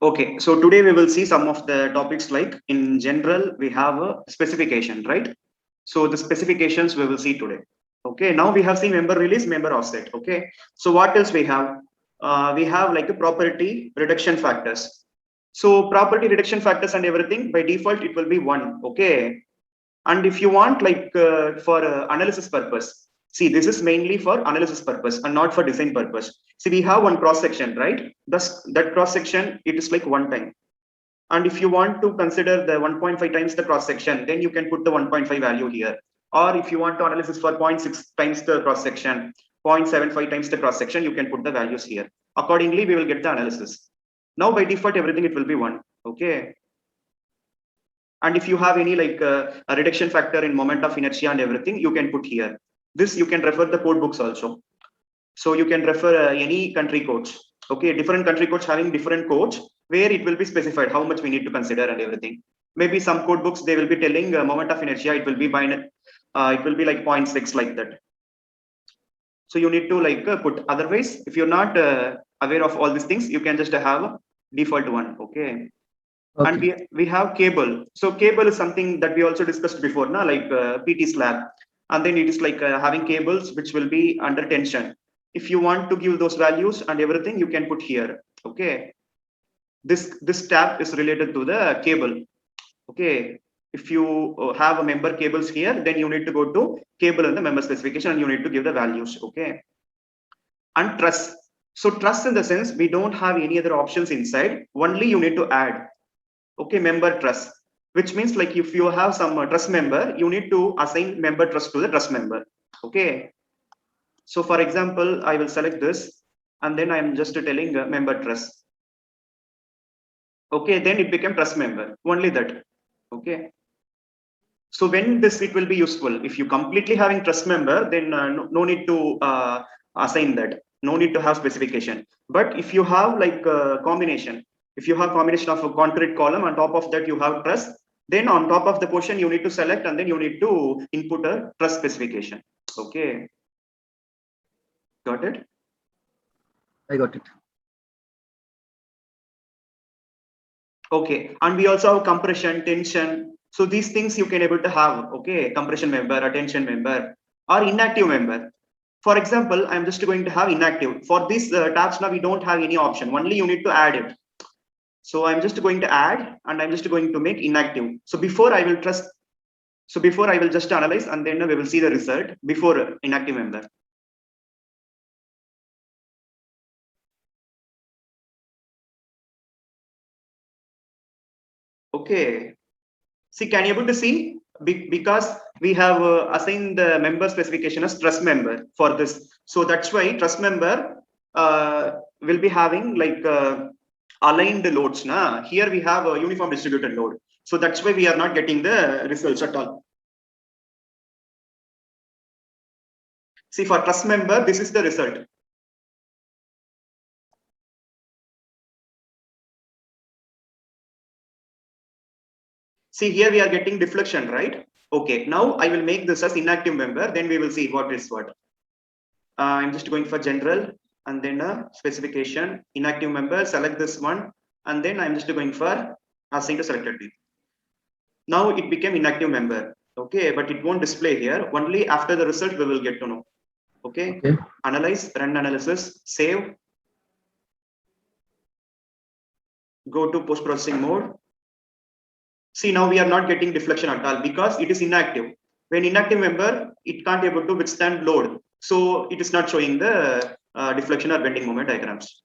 Okay, so today we will see some of the topics like in general, we have a specification, right? So the specifications we will see today. Okay, now we have seen member release, member offset. Okay, so what else we have? We have like a property reduction factors. So property reduction factors and everything by default, it will be one. Okay, and if you want like for analysis purpose, see this is mainly for analysis purpose and not for design purpose. See we have one cross section, right? Thus that cross section, it is like one time. And if you want to consider the 1.5 times the cross section, then you can put the 1.5 value here. Or if you want to analysis for 0.6 times the cross section, 0.75 times the cross section, you can put the values here. Accordingly, we will get the analysis. Now by default, everything it will be one. Okay. And if you have any like a reduction factor in moment of inertia and everything, you can put here. This you can refer the code books also. So you can refer any country codes. Okay, different country codes having different codes where it will be specified how much we need to consider and everything. Maybe some code books they will be telling moment of inertia it will be by it will be like 0.6 like that. So you need to like put. Otherwise, if you're not aware of all these things, you can just have default one. Okay. And Okay. we have cable. So cable is something that we also discussed before, na, like PT slab. And then it is like having cables which will be under tension. If you want to give those values and everything, you can put here. Okay. This tab is related to the cable. Okay. If you have a member cables here, then you need to go to cable and the member specification and you need to give the values. Okay. And truss. So truss in the sense we don't have any other options inside. Only you need to add. Okay, member trust, which means like if you have some trust member, you need to assign member trust to the trust member. Okay, so for example, I will select this and then I'm just telling member trust. Okay, then it became trust member, only that. Okay, so when this it will be useful, if you completely having trust member, then no need to assign that, no need to have specification. But if you have like a combination, if you have combination of a concrete column, on top of that you have truss, then on top of the portion you need to select and then you need to input a truss specification. Okay, got it? I got it. Okay, and we also have compression, tension. So these things you can able to have. Okay, compression member, a tension member, or inactive member. For example, I'm just going to have inactive. For this tabs now we don't have any option. Only you need to add it. So I'm just going to add and I'm just going to make inactive. So before I will trust. So before I will just analyze and then we will see the result before inactive member. Okay. See, can you able to see? Because we have assigned the member specification as trust member for this. So that's why trust member will be having like aligned loads. Na? Here we have a uniform distributed load. So that's why we are not getting the results at all. See, for trust member, this is the result. See, here we are getting deflection, right? Okay, now I will make this as inactive member, then we will see what is what. I'm just going for general and then a specification, inactive member, select this one, and then I'm just going for assign to selected date. Now it became inactive member. Okay, but it won't display here. Only after the result we will get to know. Okay, Okay. analyze, run analysis, save, go to post-processing mode. See, now we are not getting deflection at all because it is inactive. When inactive member, it can't able to withstand load. So it is not showing the deflection or bending moment diagrams.